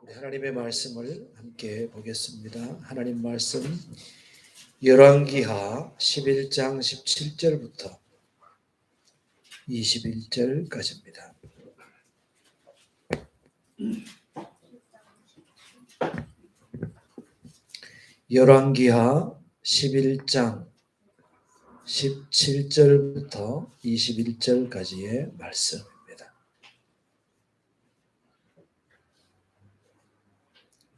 우리 하나님의 말씀을 함께 보겠습니다. 하나님 말씀 열왕기하 11장 17절부터 21절까지입니다. 열왕기하 11장 17절부터 21절까지의 말씀입니다.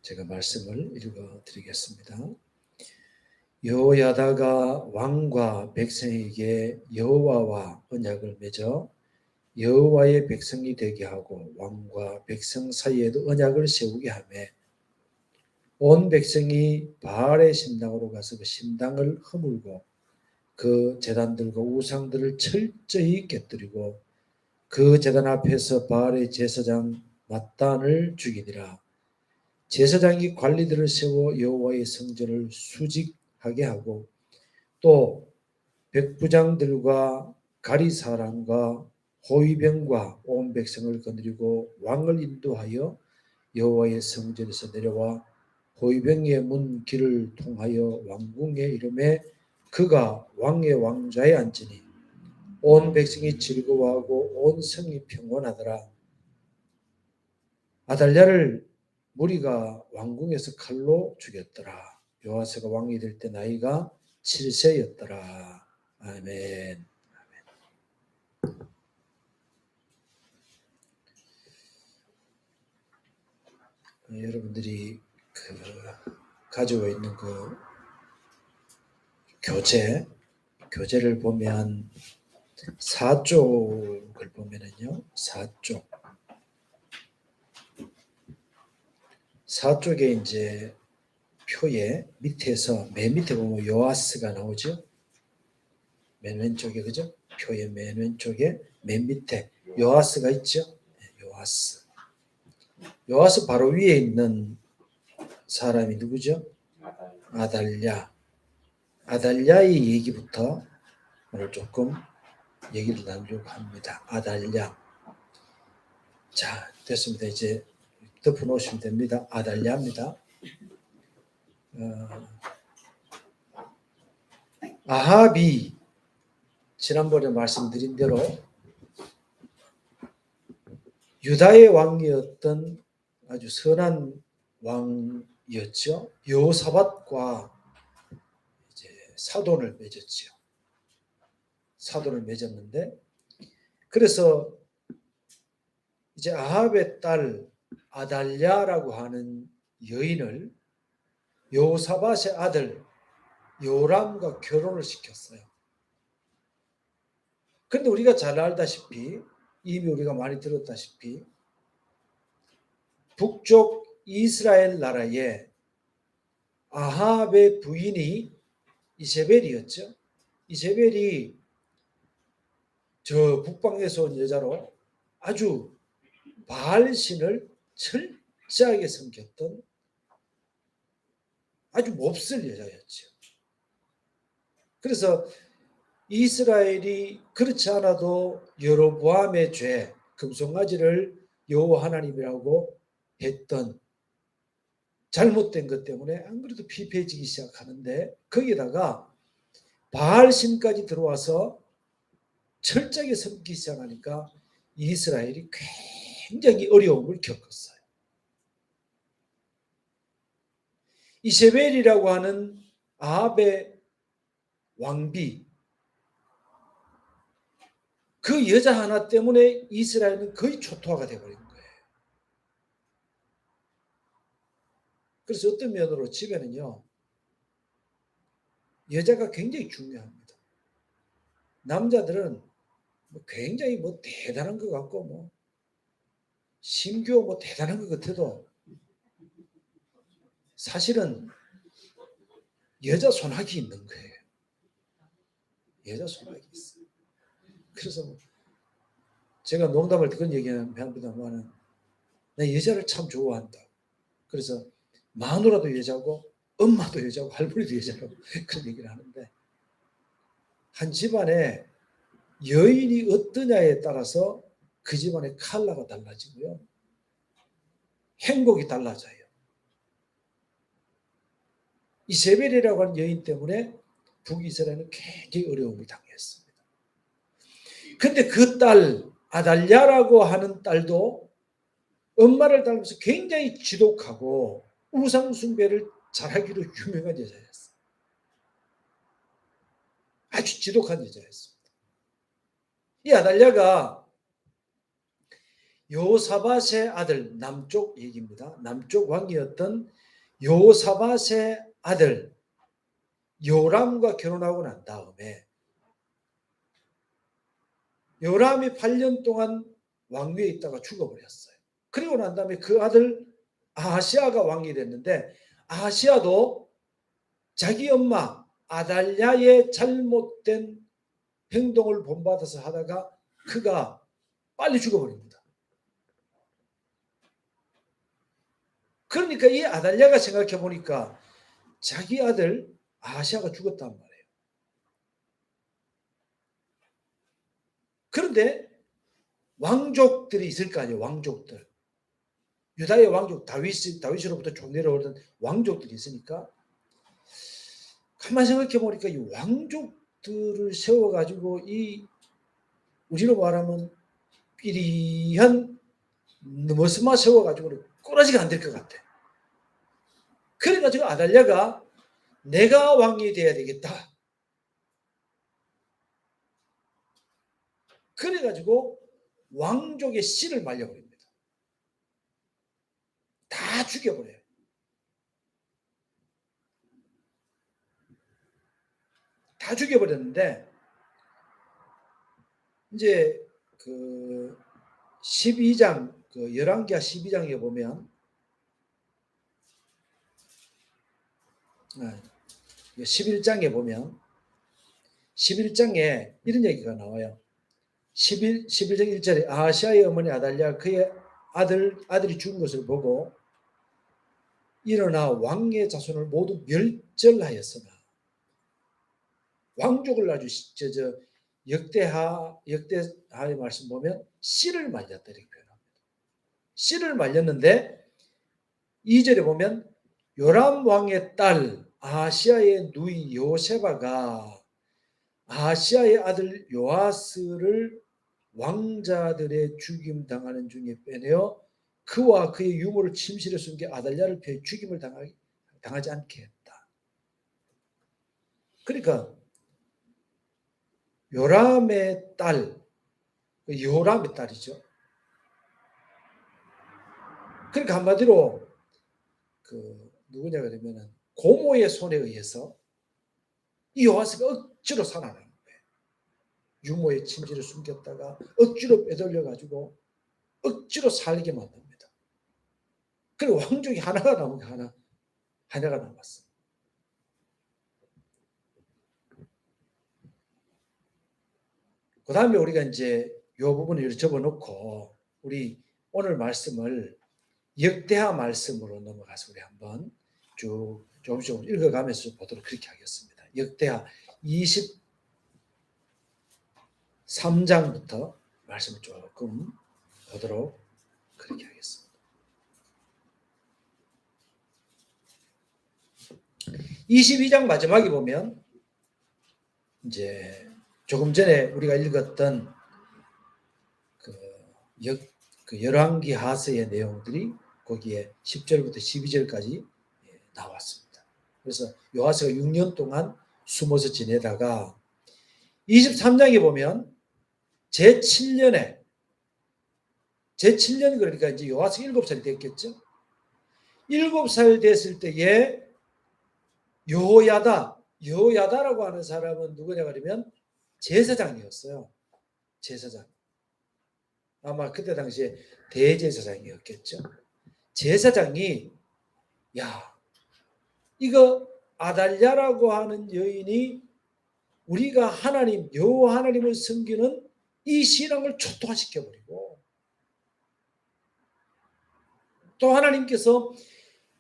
제가 말씀을 읽어드리겠습니다. 여호야다가 왕과 백성에게 여호와와 언약을 맺어 여호와의 백성이 되게 하고 왕과 백성 사이에도 언약을 세우게 하며 온 백성이 바알의 신당으로 가서 그 신당을 허물고 그 제단들과 우상들을 철저히 깨뜨리고 그 제단 앞에서 바알의 제사장 낫단을 죽이니라. 제사장이 관리들을 세워 여호와의 성전을 수직하게 하고 또 백부장들과 가리사람과 호위병과 온 백성을 거느리고 왕을 인도하여 여호와의 성전에서 내려와 호위병의 문 길을 통하여 왕궁에 이르매 그가 왕의 왕좌에 앉으니 온 백성이 즐거워하고 온 성이 평온하더라. 아달랴를 무리가 왕궁에서 칼로 죽였더라. 요아스가 왕이 될 때 나이가 7세였더라. 아멘. 여러분들이 가지고 있는 그 교재를 보면 4쪽을 보면은요, 4쪽에 이제 표에 밑에서 맨 밑에 보면 요아스가 나오죠. 맨 왼쪽에, 그죠? 표의 맨 왼쪽에 맨 밑에 요아스가 있죠. 요아스 바로 위에 있는 사람이 누구죠? 아달랴의 얘기부터 오늘 조금 얘기를 나누려고 합니다. 아달랴. 자, 됐습니다. 이제 덮어놓으시면 됩니다. 아달랴입니다. 아합이 지난번에 말씀드린 대로 유다의 왕이었던 아주 선한 왕이었죠. 여호사밧과 이제 사돈을 맺었죠. 사돈을 맺었는데 그래서 이제 아합의 딸 아달랴라고 하는 여인을 여호사밧의 아들 요람과 결혼을 시켰어요. 그런데 우리가 잘 알다시피 이미 우리가 많이 들었다시피 북쪽 이스라엘 나라에 아합의 부인이 이세벨이었죠. 이세벨이 저 북방에서 온 여자로 아주 바알신을 철저하게 섬겼던 아주 몹쓸 여자였죠. 그래서 이스라엘이 그렇지 않아도 여로보암의 죄, 금송아지를 여호와 하나님이라고 했던 잘못된 것 때문에 안 그래도 피폐해지기 시작하는데 거기에다가 바알신까지 들어와서 철저하게 섬기기 시작하니까 이스라엘이 굉장히 어려움을 겪었어요. 이세벨이라고 하는 아합의 왕비, 그 여자 하나 때문에 이스라엘은 거의 초토화가 되어버린 거예요. 그래서 어떤 면으로 집에는요, 여자가 굉장히 중요합니다. 남자들은 굉장히 대단한 것 같고 심교 대단한 것 같아도 사실은 여자 손아귀 있는 거예요. 여자 손아귀 있어요. 그래서 제가 농담을 그런 얘기하면 나 여자를 참 좋아한다. 그래서 마누라도 여자고 엄마도 여자고 할머니도 여자라고 그런 얘기를 하는데 한 집안에 여인이 어떠냐에 따라서 그 집안의 컬러가 달라지고요. 행복이 달라져요. 이세벨이라고 하는 여인 때문에 북이스라엘은 굉장히 어려움을 당했습니다. 근데 그 딸 아달랴라고 하는 딸도 엄마를 닮아서 굉장히 지독하고 우상숭배를 잘하기로 유명한 여자였어요. 아주 지독한 여자였습니다. 이 아달랴가 요사밧의 아들, 남쪽 얘기입니다. 남쪽 왕이었던 요사밧의 아들 요람과 결혼하고 난 다음에 요람이 8년 동안 왕위에 있다가 죽어버렸어요. 그리고 난 다음에 그 아들 아하시아가 왕이 됐는데 아하시아도 자기 엄마 아달랴의 잘못된 행동을 본받아서 하다가 그가 빨리 죽어버립니다. 그러니까 이 아달랴가 생각해 보니까 자기 아들 아하시아가 죽었단 말이에요. 그런데 왕족들이 있을 거 아니에요. 왕족들. 유다의 왕족 다윗으로부터 쭉 내려오던 왕족들이 있으니까 가만히 생각해 보니까 이 왕족들을 세워가지고 이 우리로 말하면 삐리한 머스마 세워가지고는 꼬라지가 안 될 것 같아. 그래가지고 아달랴가 내가 왕이 돼야 되겠다. 그래가지고 왕족의 씨를 말려버립니다. 다 죽여버려요. 다 죽여버렸는데 이제 그 12장 그 열왕기하 12장에 보면 11장에 보면 11장에 이런 얘기가 나와요. 11장 1절에 아하시아의 어머니 아달랴 그의 아들이 죽은 것을 보고 일어나 왕의 자손을 모두 멸절하였으나 왕족을 아주 역대하의 말씀 보면 씨를 말렸다 이렇게 표현합니다. 씨를 말렸는데 2절에 보면 요람 왕의 딸 아하시아의 누이 요세바가 아하시아의 아들 요아스를 왕자들의 죽임 당하는 중에 빼내어 그와 그의 유모를 침실에 숨겨 아달랴를 피해 죽임을 당하지 않게 했다. 그러니까 요람의 딸, 요람의 딸이죠. 그러니까 한마디로 그 누구냐 그러면은 고모의 손에 의해서 이 요아스가 억지로 살아나는 거예요. 유모의 침실을 숨겼다가 억지로 빼돌려 가지고 억지로 살게 만듭니다. 그리고 왕족이 하나가 남은 게 하나가 남았어. 그 다음에 우리가 이제 이 부분을 접어놓고 우리 오늘 말씀을 역대하 말씀으로 넘어가서 우리 한번 쭉 조금씩 읽어가면서 보도록 그렇게 하겠습니다. 역대하 23장부터 말씀을 조금 보도록 그렇게 하겠습니다. 22장 마지막에 보면 이제 조금 전에 우리가 읽었던 그 열왕기 하서의 내용들이 거기에 10절부터 12절까지 나왔습니다. 그래서 요아스가 6년 동안 숨어서 지내다가 23장에 보면 제7년 그러니까 이제 요아스가 7살이 됐겠죠. 7살 됐을 때에 여호야다라고 하는 사람은 누구냐 그러면 제사장이었어요. 제사장. 아마 그때 당시에 대제사장이었겠죠. 제사장이 이거 아달랴라고 하는 여인이 우리가 하나님 여호와 하나님을 섬기는 이 신앙을 초토화시켜버리고 또 하나님께서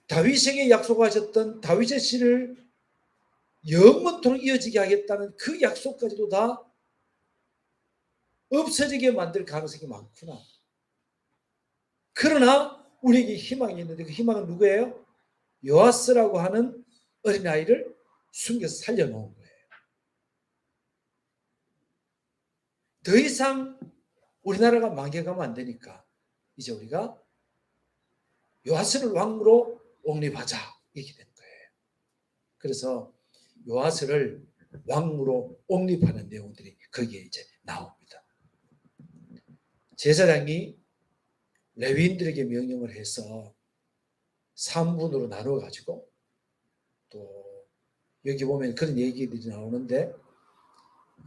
다윗에게 약속하셨던 다윗의 씨를 영원토록 이어지게 하겠다는 그 약속까지도 다 없어지게 만들 가능성이 많구나. 그러나 우리에게 희망이 있는데 그 희망은 누구예요? 요아스라고 하는 어린아이를 숨겨서 살려놓은 거예요. 더 이상 우리나라가 망해가면 안 되니까 이제 우리가 요아스를 왕으로 옹립하자 이렇게 된 거예요. 그래서 요아스를 왕으로 옹립하는 내용들이 거기에 이제 나옵니다. 제사장이 레위인들에게 명령을 해서 3분으로 나누어 가지고 또 여기 보면 그런 얘기들이 나오는데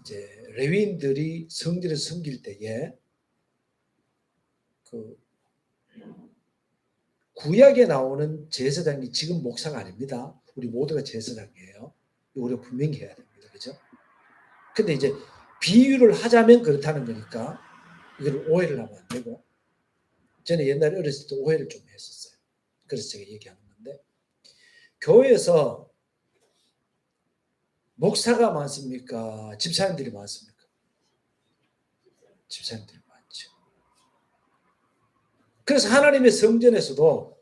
이제 레위인들이 성전을 섬길 때에 그 구약에 나오는 제사장이 지금 목사가 아닙니다. 우리 모두가 제사장이에요. 우리가 분명히 해야 됩니다. 그죠? 근데 이제 비유를 하자면 그렇다는 거니까 이걸 오해를 하면 안 되고 저는 옛날에 어렸을 때 오해를 좀 했었어요. 그래서 제가 얘기하는 건데 교회에서 목사가 많습니까? 집사님들이 많습니까? 집사님들이 많죠. 그래서 하나님의 성전에서도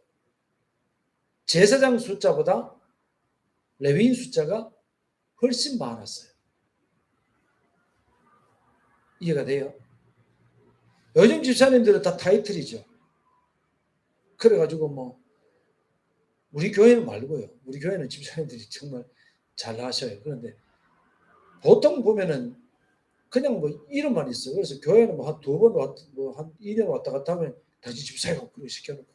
제사장 숫자보다 레위인 숫자가 훨씬 많았어요. 이해가 돼요? 요즘 집사님들은 다 타이틀이죠. 그래가지고 뭐 우리 교회는 말고요. 우리 교회는 집사님들이 정말 잘 하셔요. 그런데 보통 보면은 그냥 뭐 이름만 있어요. 그래서 교회는 뭐 한 두 번 뭐 한 2년 왔다 갔다 하면 다시 집사님 그렇게 시켜놓고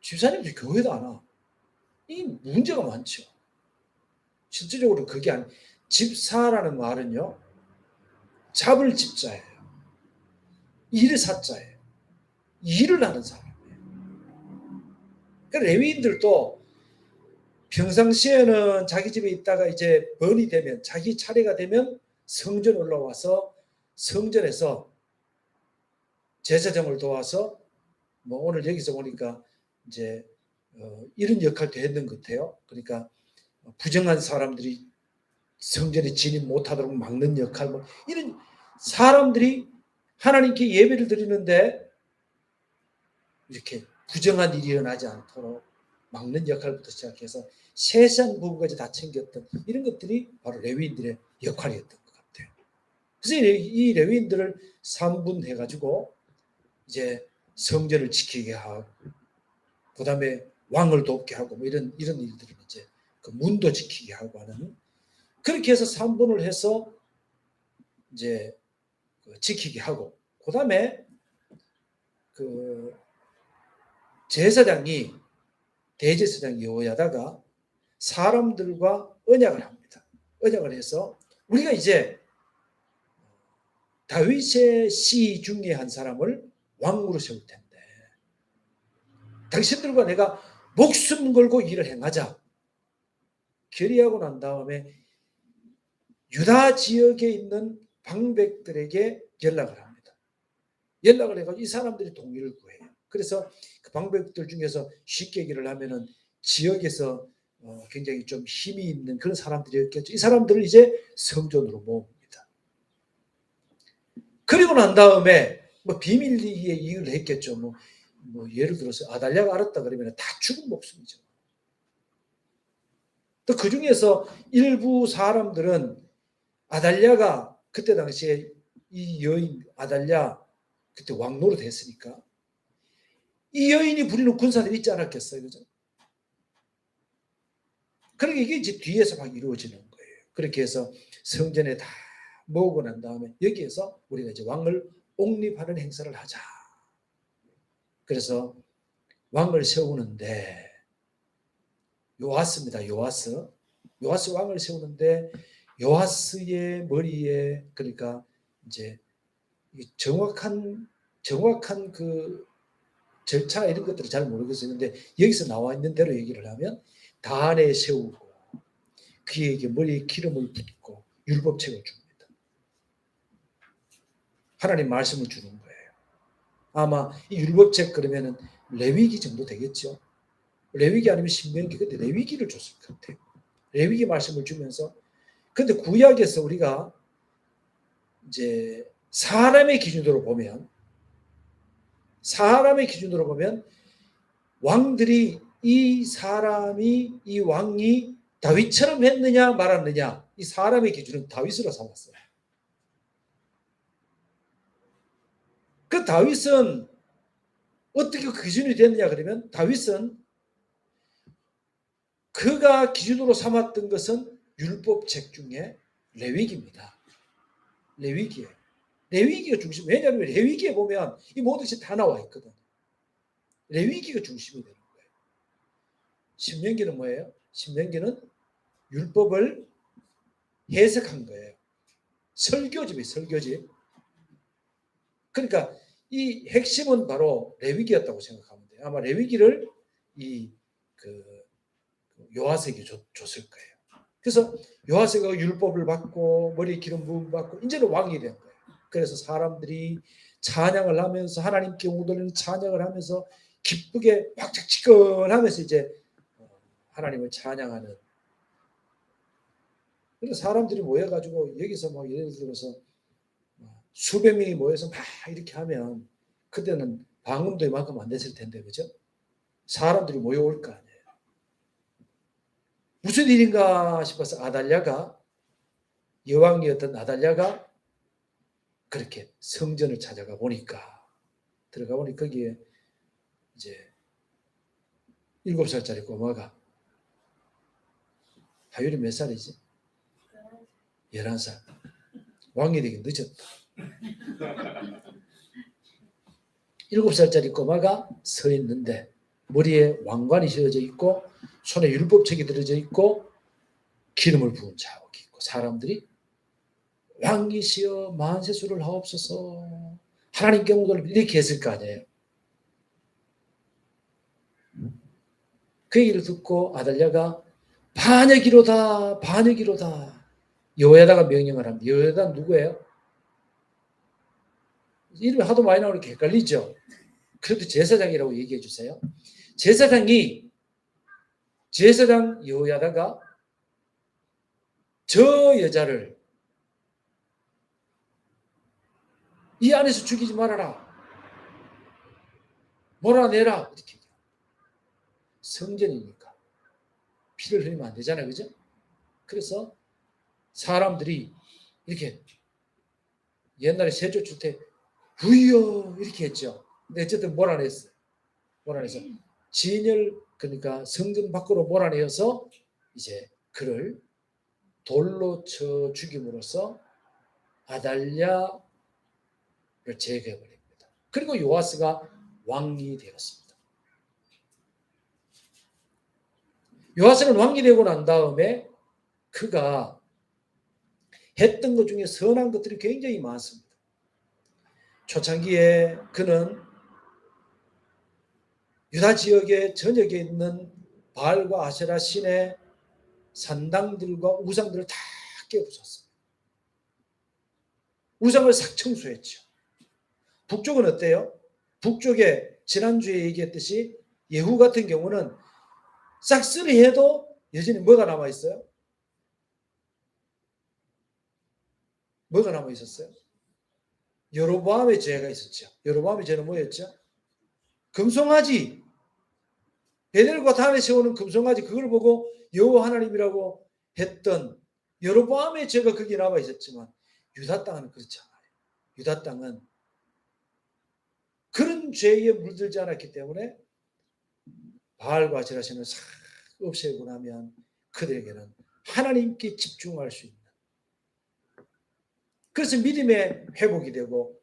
집사님들이 교회도 안 와. 이 문제가 많죠. 실질적으로 그게 아니 집사라는 말은요. 잡을 집자예요. 일을 사자예요. 일을 하는 사람이에요. 그러니까 레위인들도 평상시에는 자기 집에 있다가 이제 번이 되면 자기 차례가 되면 성전 올라와서 성전에서 제사장을 도와서 뭐 오늘 여기서 보니까 이제 이런 역할도 했는 것 같아요. 그러니까 부정한 사람들이 성전에 진입 못하도록 막는 역할 뭐 이런 사람들이 하나님께 예배를 드리는데 이렇게 부정한 일이 일어나지 않도록 막는 역할부터 시작해서 세세한 부분까지 다 챙겼던 이런 것들이 바로 레위인들의 역할이었던 것 같아요. 그래서 이 레위인들을 3분해 가지고 이제 성전을 지키게 하고 그다음에 왕을 돕게 하고 뭐 이런 일들을 이제 그 문도 지키게 하고 하는 그렇게 해서 3분을 해서 이제 지키게 하고 그다음에 그 제사장이 대제사장 여호야다가 사람들과 언약을 합니다. 언약을 해서 우리가 이제 다윗의 씨 중에 한 사람을 왕으로 세울 텐데 당신들과 내가 목숨 걸고 일을 행하자. 결의하고 난 다음에 유다 지역에 있는 방백들에게 연락을 합니다. 연락을 해가지고 이 사람들이 동의를 구해요. 그래서 그 방백들 중에서 쉽게 얘기를 하면은 지역에서 굉장히 좀 힘이 있는 그런 사람들이었겠죠. 이 사람들을 이제 성전으로 모읍니다. 그리고 난 다음에 뭐 비밀리에 일을 했겠죠. 뭐 예를 들어서 아달랴가 알았다 그러면 다 죽은 목숨이죠. 또 그 중에서 일부 사람들은 아달랴가 그때 당시에 이 여인 아달랴 그때 왕노릇 했으니까 이 여인이 부리는 군사들이 있지 않았겠어요, 그죠? 그러니까 이게 이제 뒤에서 막 이루어지는 거예요. 그렇게 해서 성전에 다 모으고 난 다음에 여기에서 우리가 이제 왕을 옹립하는 행사를 하자. 그래서 왕을 세우는데 요아스입니다. 요아스 왕을 세우는데 요아스의 머리에 그러니까 이제 정확한 그 절차 이런 것들을 잘 모르겠었는데 여기서 나와 있는 대로 얘기를 하면 단에 세우고 그에게 머리에 기름을 붓고 율법책을 줍니다. 하나님 말씀을 주는 거예요. 아마 이 율법책 그러면은 레위기 정도 되겠죠. 레위기 아니면 신명기 그때 레위기를 줬을 것 같아요. 레위기 말씀을 주면서 근데 구약에서 우리가 이제 사람의 기준으로 보면 사람의 기준으로 보면 왕들이 이 사람이 이 왕이 다윗처럼 했느냐 말았느냐 이 사람의 기준은 다윗으로 삼았어요. 그 다윗은 어떻게 그 기준이 됐느냐 그러면 다윗은 그가 기준으로 삼았던 것은 율법책 중에 레위기입니다. 레위기예요. 레위기가 중심. 왜냐하면 레위기에 보면 이 모든 것이 다 나와 있거든. 레위기가 중심이 되는 거예요. 신명기는 뭐예요? 신명기는 율법을 해석한 거예요. 설교집이에요. 설교집. 그러니까 이 핵심은 바로 레위기였다고 생각하면 돼요. 아마 레위기를 요하색이 줬을 거예요. 그래서 요하색이 율법을 받고 머리에 기름 부음 받고 이제는 왕이 된 거예요. 그래서 사람들이 찬양을 하면서 하나님께 웅돌리는 찬양을 하면서 기쁘게 박짝지근하면서 이제 하나님을 찬양하는. 그래서 사람들이 모여가지고 여기서 막 예를 들어서 수백 명이 모여서 막 이렇게 하면 그때는 방음도 이만큼 안 됐을 텐데 그죠? 사람들이 모여올 거 아니에요. 무슨 일인가 싶어서 아달랴가 여왕이었던 아달랴가 그렇게 성전을 찾아가 보니까 들어가 보니 거기에 이제 7살짜리 꼬마가 하율이 몇 살이지? 11살. 왕이 되긴 늦었다. 7살짜리 꼬마가 서 있는데 머리에 왕관이 씌워져 있고 손에 율법책이 들어져 있고 기름을 부은 자국이 있고 사람들이 왕이시여 만세수를 하옵소서 하나님께 웅돌 이렇게 했을 거 아니에요. 그 얘기를 듣고 아달랴가 반역이로다 반역이로다 여호야다가 명령을 합니다. 여호야다는 누구예요? 이름이 하도 많이 나오니까 헷갈리죠. 그래도 제사장이라고 얘기해 주세요. 제사장 여호야다가 저 여자를 이 안에서 죽이지 말아라. 몰아내라. 이렇게 얘기해요. 성전이니까 피를 흘리면 안 되잖아요. 그죠? 그래서 사람들이 이렇게 옛날에 세조 줄 때 후이요 이렇게 했죠. 근데 어쨌든 몰아냈어요. 몰아내서 진열 그러니까 성전 밖으로 몰아내어서 이제 그를 돌로 쳐 죽임으로써 아달랴를 제거해버립니다. 그리고 요아스가 왕이 되었습니다. 요아스는 왕이 되고 난 다음에 그가 했던 것 중에 선한 것들이 굉장히 많습니다. 초창기에 그는 유다 지역의 전역에 있는 바알과 아세라 신의 산당들과 우상들을 다 깨부쉈어요. 우상을 싹 청소했죠. 북쪽은 어때요? 북쪽에 지난주에 얘기했듯이 예후 같은 경우는 싹쓸이해도 여전히 뭐가 남아있어요? 뭐가 남아있었어요? 여로보암의 죄가 있었죠. 여로보암의 죄는 뭐였죠? 금송아지, 베델과 단에 세우는 금송아지 그걸 보고 여호와 하나님이라고 했던 여로보암의 죄가 거기에 남아 있었지만 유다 땅은 그렇지 않아요. 유다 땅은 그런 죄에 물들지 않았기 때문에 바알과 아세라신을 싹 없애고 나면 그들에게는 하나님께 집중할 수 있는, 그래서 믿음의 회복이 되고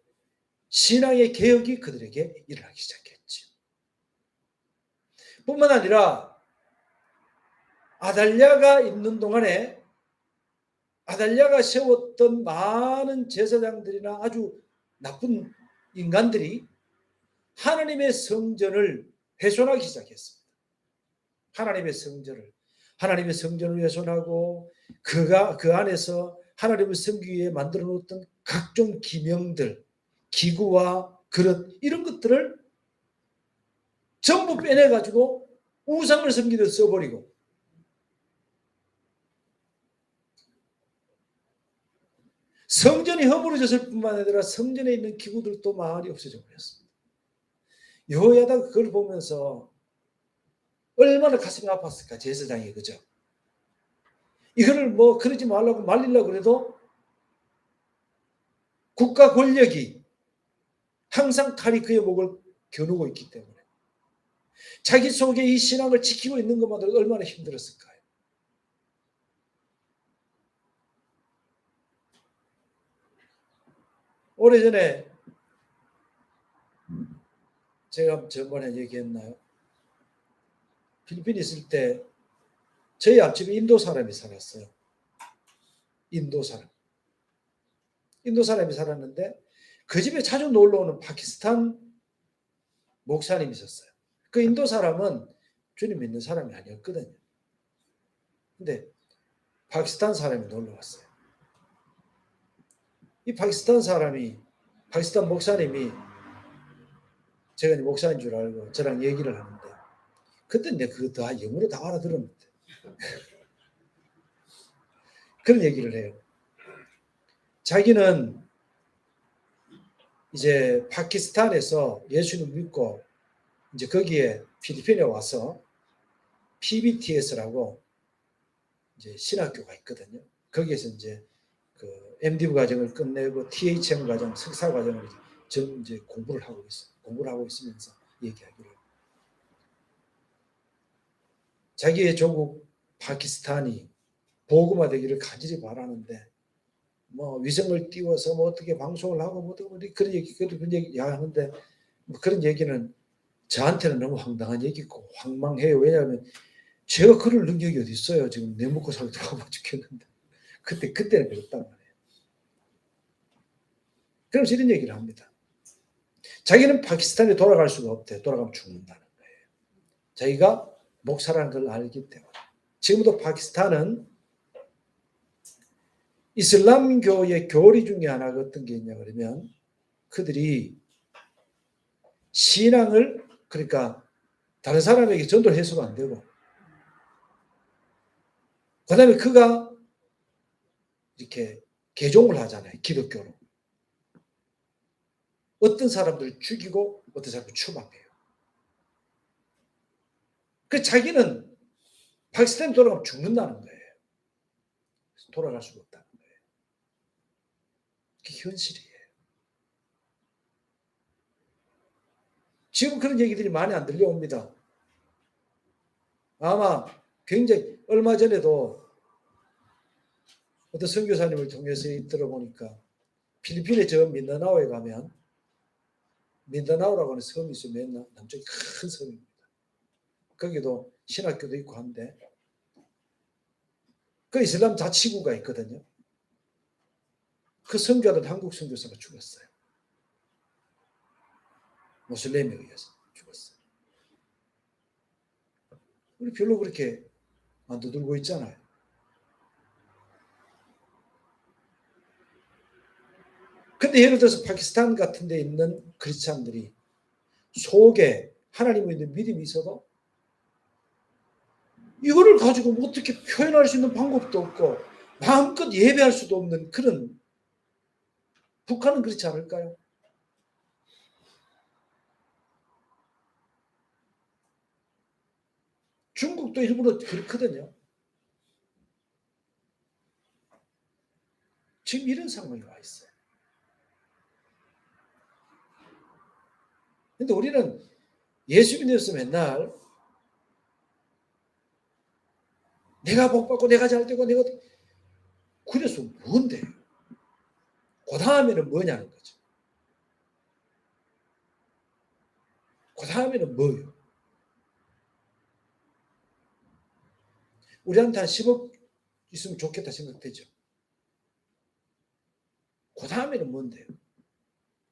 신앙의 개혁이 그들에게 일어나기 시작했죠. 뿐만 아니라 아달랴가 있는 동안에 아달랴가 세웠던 많은 제사장들이나 아주 나쁜 인간들이 하나님의 성전을 훼손하기 시작했습니다. 하나님의 성전을 훼손하고 그 안에서 하나님을 섬기기 위해 만들어 놓았던 각종 기명들, 기구와 그릇 이런 것들을 전부 빼내가지고 우상을 섬기듯 써버리고 성전이 허물어졌을 뿐만 아니라 성전에 있는 기구들도 많이 없어져 버렸습니다. 여호야다가 그걸 보면서 얼마나 가슴이 아팠을까, 제사장이. 그죠? 이거를 뭐 그러지 말라고 말리려고 그래도 국가 권력이 항상 칼이 그의 목을 겨누고 있기 때문에 자기 속에 이 신앙을 지키고 있는 것만으로도 얼마나 힘들었을까요? 오래전에 제가 전번에 얘기했나요? 필리핀에 있을 때 저희 앞집에 인도 사람이 살았어요. 인도 사람. 인도 사람이 살았는데 그 집에 자주 놀러 오는 파키스탄 목사님이 있었어요. 그 인도 사람은 주님 믿는 사람이 아니었거든요. 근데 파키스탄 사람이 놀러 왔어요. 이 파키스탄 목사님이 제가 목사인 줄 알고 저랑 얘기를 하는데 그때 내가 그거 다 영어로 다 알아들었는데 그런 얘기를 해요. 자기는 이제 파키스탄에서 예수님 믿고 이제 거기에 필리핀에 와서 PBTS라고 이제 신학교가 있거든요. 거기에서 이제 그 MDiv 과정을 끝내고 THM 과정, 석사 과정을 이제 공부를 하고 있으면서 얘기하기를 자기의 조국 파키스탄이 복음화되기를 간절히 바라는데 뭐 위성을 띄워서 뭐 어떻게 방송을 하고 뭐 그런 얘기 하는데 뭐 그런 얘기는 저한테는 너무 황당한 얘기고 황망해요. 왜냐하면 제가 그럴 능력이 어디 있어요. 지금 내 먹고 살기 바빠 죽겠는데 그때는 그랬단 말이에요. 그러면서 이런 얘기를 합니다. 자기는 파키스탄에 돌아갈 수가 없대. 돌아가면 죽는다는 거예요. 자기가 목사라는 걸 알기 때문에. 지금도 파키스탄은 이슬람교의 교리 중에 하나가 어떤 게 있냐 그러면 그들이 신앙을 그러니까 다른 사람에게 전도를 해서도 안 되고 그 다음에 그가 이렇게 개종을 하잖아요. 기독교로. 어떤 사람들을 죽이고 어떤 사람을 추방해요. 그 자기는 파키스탄에 돌아가면 죽는다는 거예요. 돌아갈 수가 없다는 거예요. 그게 현실이에요. 지금 그런 얘기들이 많이 안 들려옵니다. 아마 굉장히 얼마 전에도 어떤 선교사님을 통해서 들어보니까 필리핀의 저 민다나오에 가면 민다나오라고 하는 섬이 있어요. 남쪽에 큰 섬입니다. 거기도 신학교도 있고 한데 그 이슬람 자치구가 있거든요. 그 선교하던 한국 선교사가 죽었어요. 모슬렘에 의해서 죽었어요. 우리 별로 그렇게 안 두들고 있잖아요. 근데 예를 들어서 파키스탄 같은 데 있는 크리스찬들이 속에 하나님에 있는 믿음이 있어도 이거를 가지고 어떻게 표현할 수 있는 방법도 없고 마음껏 예배할 수도 없는 그런 북한은 그렇지 않을까요? 중국도 일부러 그렇거든요. 지금 이런 상황이 와 있어요. 근데 우리는 예수 믿어서 맨날 내가 복받고 내가 잘되고 내가 그래서 뭔데? 그 다음에는 뭐냐는 거죠. 그 다음에는 뭐예요? 우리한테 한 10억 있으면 좋겠다 생각되죠. 그 다음에는 뭔데요?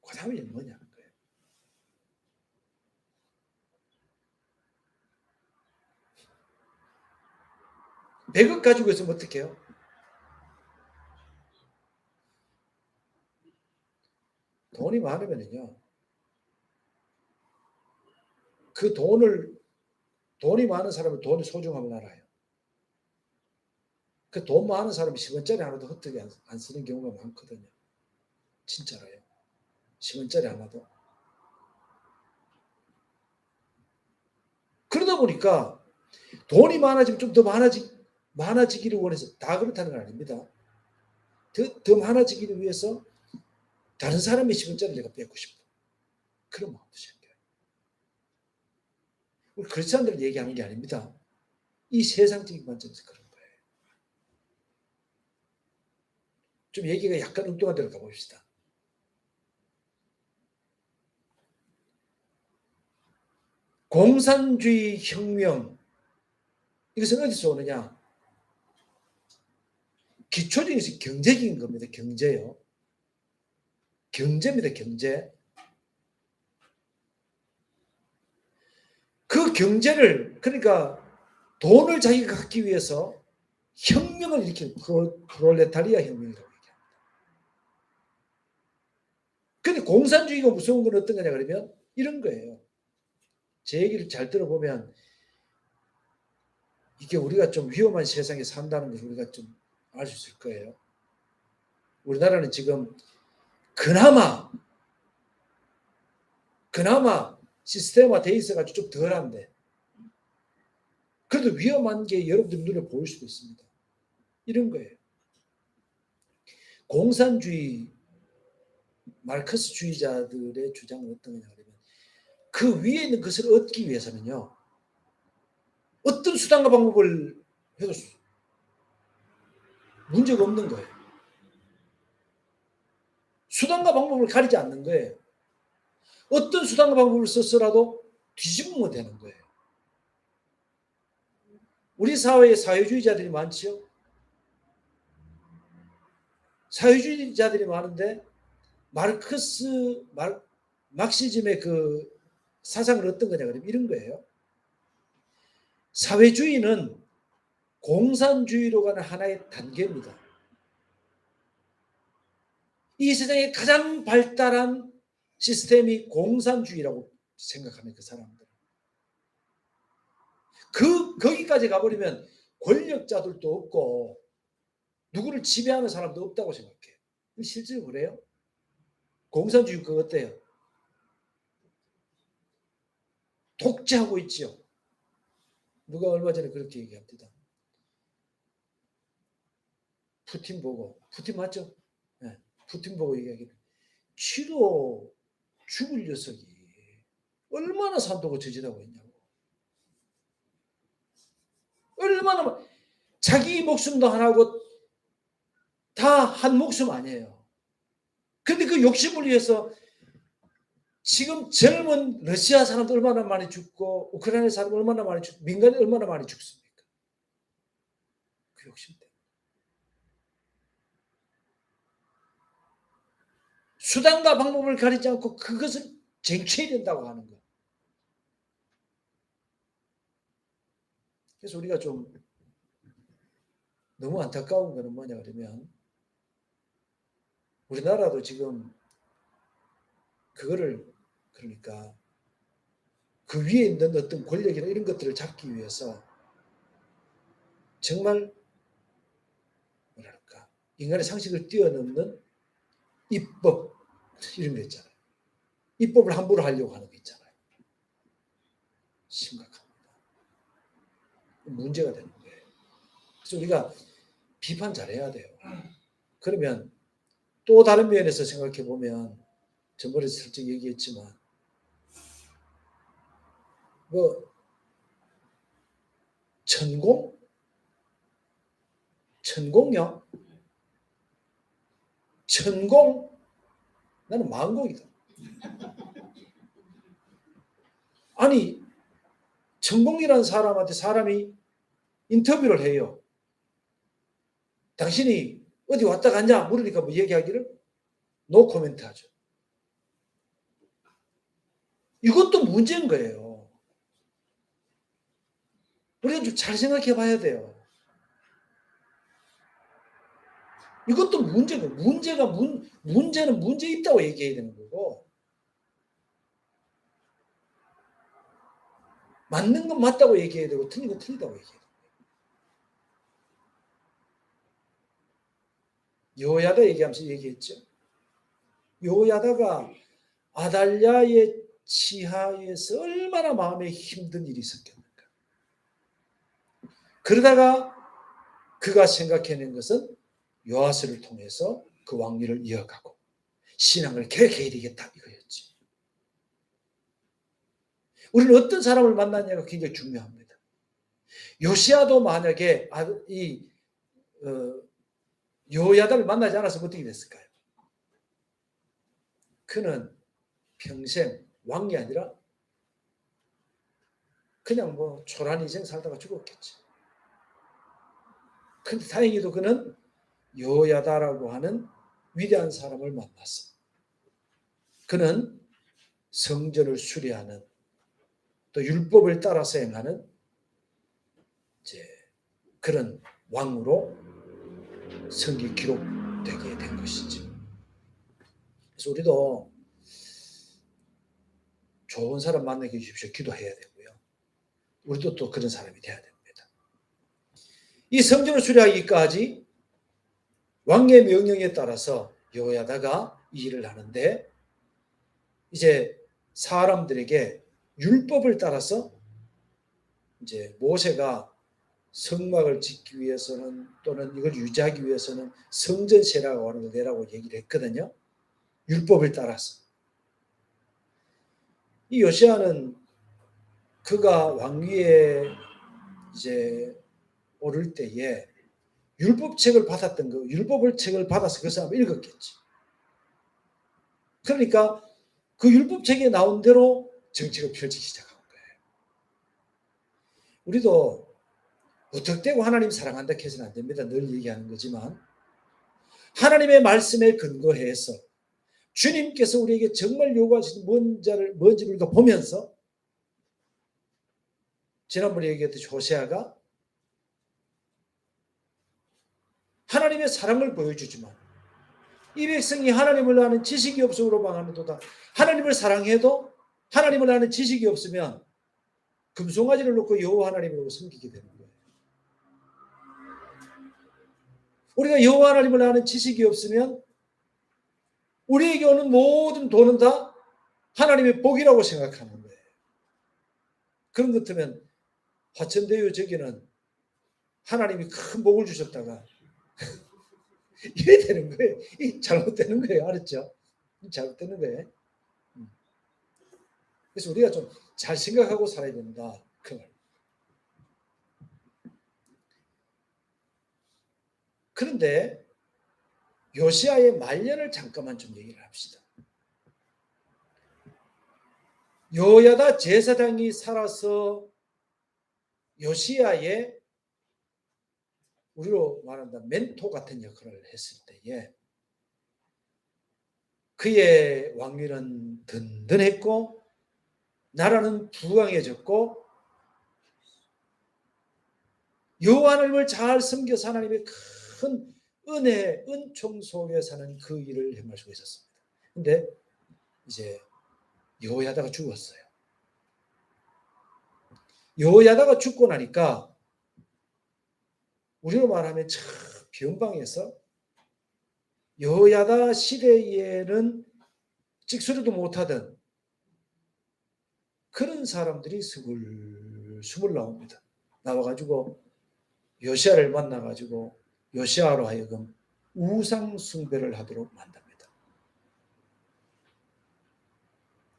그 다음에는 뭐냐는 거예요. 100억 가지고 있으면 어떡해요? 돈이 많으면요. 그 돈이 많은 사람은 돈의 소중함을 알아요. 그 돈 많은 사람이 10원짜리 하나도 헛되게 안 쓰는 경우가 많거든요. 진짜로요. 10원짜리 하나도. 보니까 돈이 많아지면 좀 더 많아지기를 원해서 다 그렇다는 건 아닙니다. 더 많아지기를 위해서 다른 사람의 10원짜리를 내가 뺏고 싶어. 그런 마음도 생겨요. 우리 크리스찬들 얘기하는 게 아닙니다. 이 세상적인 관점에서 그런 거예요. 좀 얘기가 약간 엉뚱한 데로 가봅시다. 공산주의 혁명, 이것은 어디서 오느냐? 기초적인 것이 경제적인 겁니다. 경제요. 경제입니다. 경제. 그 경제를, 그러니까 돈을 자기가 갖기 위해서 혁명을 일으키는 프롤레타리아 혁명이라고 얘기합니다. 근데 공산주의가 무서운 건 어떤 거냐 그러면 이런 거예요. 제 얘기를 잘 들어보면 이게 우리가 좀 위험한 세상에 산다는 것을 우리가 좀 알 수 있을 거예요. 우리나라는 지금 그나마 시스템화 돼 있어가지고 좀 덜한데 그래도 위험한 게 여러분들 눈에 보일 수도 있습니다. 이런 거예요. 공산주의 마르크스주의자들의 주장은 어떤 거냐 그러면 그 위에 있는 것을 얻기 위해서는요. 어떤 수단과 방법을 해도 문제가 없는 거예요. 수단과 방법을 가리지 않는 거예요. 어떤 수단과 방법을 썼어라도 뒤집으면 되는 거예요. 우리 사회에 사회주의자들이 많지요. 사회주의자들이 많은데 막시즘의 그 사상은 어떤 거냐 그러면 이런 거예요. 사회주의는 공산주의로 가는 하나의 단계입니다. 이 세상에 가장 발달한 시스템이 공산주의라고 생각하는 그 사람들. 거기까지 가버리면 권력자들도 없고 누구를 지배하는 사람도 없다고 생각해요. 실제로 그래요? 공산주의 그거 어때요? 독재하고 있죠. 누가 얼마 전에 그렇게 얘기합니다. 푸틴 맞죠? 네, 푸틴 보고 얘기하기를 치로 죽을 녀석이 얼마나 산도가 저지하고 있냐고. 얼마나 자기 목숨도 하나고 다 한 목숨 아니에요. 근데 그 욕심을 위해서 지금 젊은 러시아 사람도 얼마나 많이 죽고 우크라이나 사람 얼마나 많이 죽고 민간이 얼마나 많이 죽습니까? 그 욕심 때문에. 수단과 방법을 가리지 않고 그것을 쟁취해야 된다고 하는 거예요. 그래서 우리가 좀 너무 안타까운 거는 뭐냐 그러면 우리나라도 지금 그거를 그러니까 그 위에 있는 어떤 권력이나 이런 것들을 잡기 위해서 정말 뭐랄까 인간의 상식을 뛰어넘는 입법 이런 거 있잖아요. 입법을 함부로 하려고 하는 거 있잖아요. 심각합니다. 문제가 되는 거예요. 그래서 우리가 비판 잘해야 돼요. 그러면 또 다른 면에서 생각해 보면 전번에 슬쩍 얘기했지만 뭐 천공요? 천공? 나는 망공이다. 아니 천공이라는 사람한테 사람이 인터뷰를 해요. 당신이 어디 왔다 갔냐 물으니까 뭐 얘기하기를 노 코멘트 하죠. 이것도 문제인 거예요. 우리가 좀 잘 생각해 봐야 돼요. 이것도 문제고 문제는 문제 있다고 얘기해야 되는 거고 맞는 건 맞다고 얘기해야 되고 틀린 건 틀리다고 얘기해야 돼요. 여호야다 얘기하면서 얘기했죠. 여호야다가 아달랴의 치하에서 얼마나 마음에 힘든 일이 있었겠는가. 그러다가 그가 생각해낸 것은 요아스를 통해서 그 왕위를 이어가고 신앙을 개혁해야 되겠다 이거였지. 우리는 어떤 사람을 만나냐가 굉장히 중요합니다. 요시야도 만약에 요야다를 만나지 않았으면 어떻게 됐을까요? 그는 평생 왕이 아니라 그냥 뭐 초란 인생 살다가 죽었겠지. 근데 다행히도 그는 요야다라고 하는 위대한 사람을 만났어. 그는 성전을 수리하는 또 율법을 따라서 행하는 이제 그런 왕으로 성기 기록되게 된 것이지. 그래서 우리도 좋은 사람 만나게 해주십시오. 기도해야 되고요. 우리도 또 그런 사람이 돼야 됩니다. 이 성전을 수리하기까지 왕의 명령에 따라서 여호야다가 이 일을 하는데 이제 사람들에게 율법을 따라서 이제 모세가 성막을 짓기 위해서는 또는 이걸 유지하기 위해서는 성전 세라고 하는 걸 내라고 얘기를 했거든요. 율법을 따라서. 이 요시야는 그가 왕위에 이제 오를 때에 율법책을 받았던 거, 율법을 책을 받아서 그 사람을 읽었겠지. 그러니까 그 율법책에 나온 대로 정책을 펼치기 시작한 거예요. 우리도 무턱대고 하나님 사랑한다 해서는 안 됩니다. 늘 얘기하는 거지만 하나님의 말씀에 근거해서 주님께서 우리에게 정말 요구하시는 뭔지 우리가 보면서 지난번에 얘기했듯이 호세아가 하나님의 사랑을 보여주지만 이 백성이 하나님을 아는 지식이 없음으로 망하는도다. 하나님을 사랑해도 하나님을 아는 지식이 없으면 금송아지를 놓고 여호와 하나님을 섬기게 되는 거예요. 우리가 여호와 하나님을 아는 지식이 없으면 우리에게 오는 모든 돈은 다 하나님의 복이라고 생각하는 거예요. 그런 것 같으면 화천대유 저기는 하나님이 큰 복을 주셨다가 이래 되는 거예요. 이 잘못되는 거예요. 알았죠? 잘못되는 거예요. 그래서 우리가 좀 잘 생각하고 살아야 된다. 그 말. 그런데 요시야의 말년을 잠깐만 좀 얘기를 합시다. 요야다 제사장이 살아서 요시야의 우리로 말한다 멘토 같은 역할을 했을 때에 그의 왕위는 든든했고 나라는 부강해졌고 여호와 하나님을 잘 섬겨서 하나님의 큰 은혜, 은총 속에 사는 그 일을 행할 수가 있었습니다. 근데 이제 여호야다가 죽었어요. 여호야다가 죽고 나니까 우리로 말하면 참 변방에서 여호야다 시대에는 찍소리도 못하던 그런 사람들이 스물스물 나옵니다. 나와가지고 요시야를 만나가지고 요시야로 하여금 우상 숭배를 하도록 만듭니다.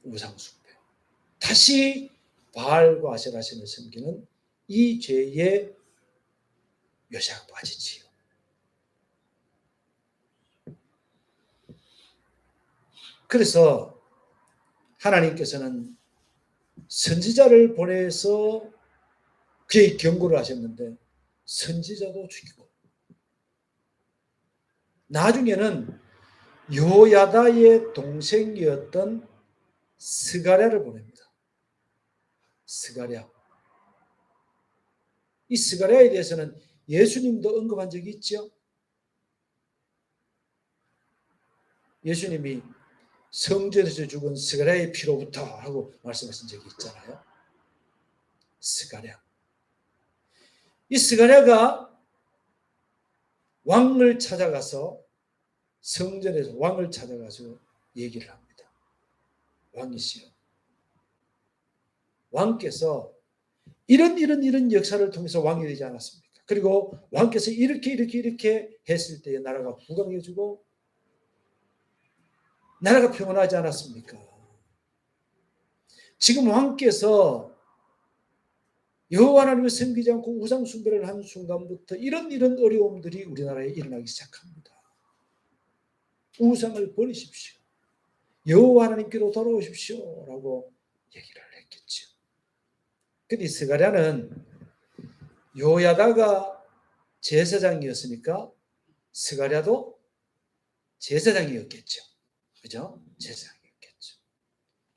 우상 숭배. 다시 바알과 아세라신을 섬기는 이 죄에 요시야가 빠지지요. 그래서 하나님께서는 선지자를 보내서 그의 경고를 하셨는데 선지자도 죽이고 나중에는 요야다의 동생이었던 스가랴를 보냅니다. 스가랴. 이 스가랴에 대해서는 예수님도 언급한 적이 있죠. 예수님이 성전에서 죽은 스가랴의 피로부터 하고 말씀하신 적이 있잖아요. 스가랴. 이 스가랴가 왕을 찾아가서 성전에서 왕을 찾아가서 얘기를 합니다. 왕이시여. 왕께서 이런 역사를 통해서 왕이 되지 않았습니까? 그리고 왕께서 이렇게 했을 때 나라가 부강해지고 나라가 평온하지 않았습니까? 지금 왕께서 여호와 하나님을 섬기지 않고 우상 숭배를 한 순간부터 이런 어려움들이 우리나라에 일어나기 시작합니다. 우상을 버리십시오. 여호와 하나님께로 돌아오십시오. 라고 얘기를 했겠죠. 근데 스가랴는 요야다가 제사장이었으니까 스가랴도 제사장이었겠죠. 그죠? 제사장이었겠죠.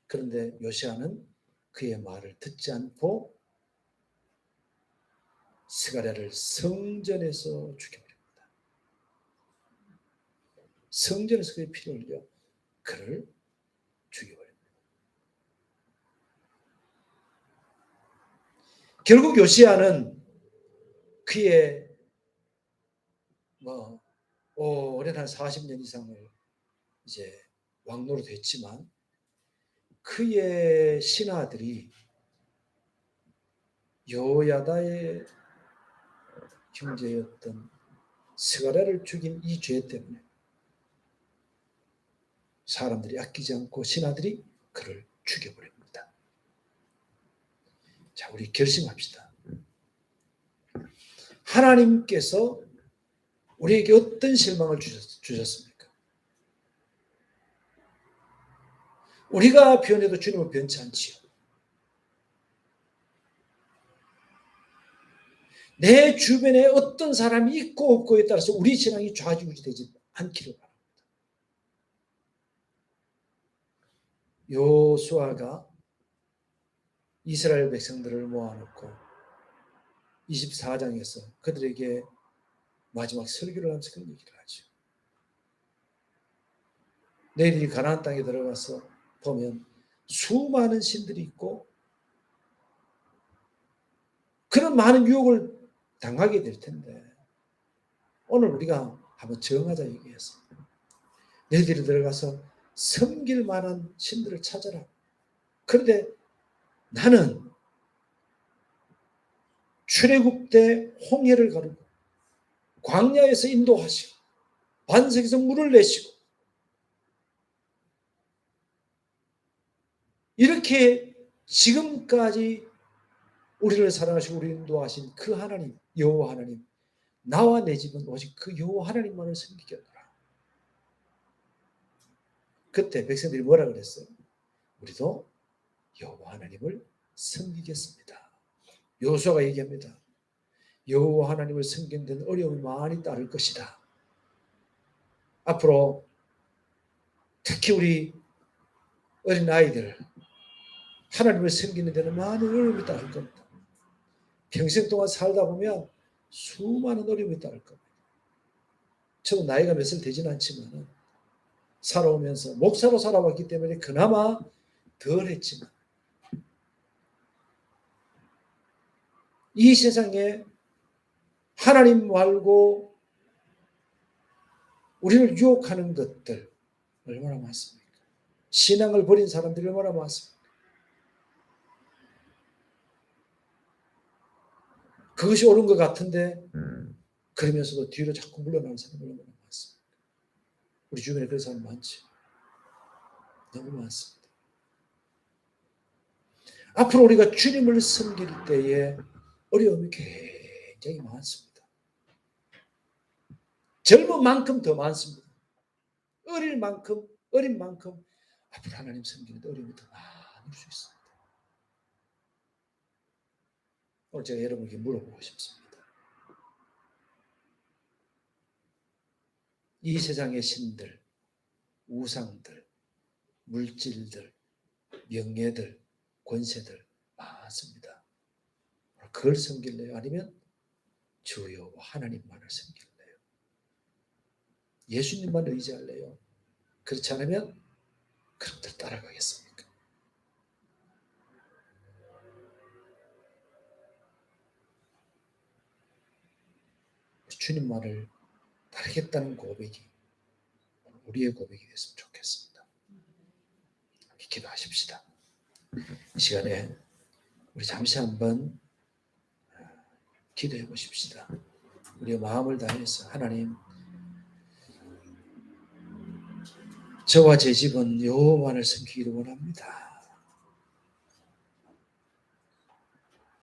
그런데 요시야는 그의 말을 듣지 않고 스가랴를 성전에서 죽여버립니다. 성전에서 그의 피를 흘려 그를 죽여버립니다. 결국 요시야는 그의 오랜 한 40년 이상을 이제 왕노릇 했지만 그의 신하들이 요야다의 형제였던 스가랴를 죽인 이 죄 때문에 사람들이 아끼지 않고 신하들이 그를 죽여버립니다. 자, 우리 결심합시다. 하나님께서 우리에게 어떤 실망을 주셨습니까? 우리가 변해도 주님은 변치 않지요. 내 주변에 어떤 사람이 있고 없고에 따라서 우리 신앙이 좌지우지되지 않기를 바랍니다. 요수아가 이스라엘 백성들을 모아놓고 24장에서 그들에게 마지막 설교를 하면서 그런 얘기를 하죠. 너희들이 가나안 땅에 들어가서 보면 수많은 신들이 있고 그런 많은 유혹을 당하게 될 텐데 오늘 우리가 한번 정하자 얘기해서 너희들이 들어가서 섬길 만한 신들을 찾아라. 그런데 나는 출애굽 때 홍해를 가르고 광야에서 인도하시고 반석에서 물을 내시고 이렇게 지금까지 우리를 사랑하시고 우리를 인도하신 그 하나님 여호와 하나님, 나와 내 집은 오직 그 여호와 하나님만을 섬기겠노라. 그때 백성들이 뭐라 그랬어요? 우리도 여호와 하나님을 섬기겠습니다. 여호수아가 얘기합니다. 여호와 하나님을 섬기는 데는 어려움이 많이 따를 것이다. 앞으로 특히 우리 어린 아이들 하나님을 섬기는 데는 많은 어려움이 따를 겁니다. 평생 동안 살다 보면 수많은 어려움이 따를 겁니다. 저도 나이가 몇 살 되지는 않지만 살아오면서 목사로 살아왔기 때문에 그나마 덜 했지만 이 세상에 하나님 말고 우리를 유혹하는 것들 얼마나 많습니까? 신앙을 버린 사람들이 얼마나 많습니까? 그것이 옳은 것 같은데 그러면서도 뒤로 자꾸 물러나는 사람이 얼마나 많습니까? 우리 주변에 그런 사람 많지. 너무 많습니다. 앞으로 우리가 주님을 섬길 때에 어려움이 굉장히 많습니다. 젊은 만큼 더 많습니다. 어린 만큼 앞으로 하나님 섬기는데 어려움이 더 많을 수 있습니다. 오늘 제가 여러분에게 물어보고 싶습니다. 이 세상의 신들, 우상들, 물질들, 명예들, 권세들 많습니다. 그걸 섬길래요? 아니면 주 여호와 하나님만을 섬길래요? 예수님만 의지할래요? 그렇지 않으면 그런들 따라가겠습니까? 주님만을 따르겠다는 고백이 우리의 고백이 됐으면 좋겠습니다. 기도하십시다. 이 시간에 우리 잠시 한번 기도해 보십시다. 우리의 마음을 다해서 하나님, 저와 제 집은 여호와만을 섬기기를 원합니다.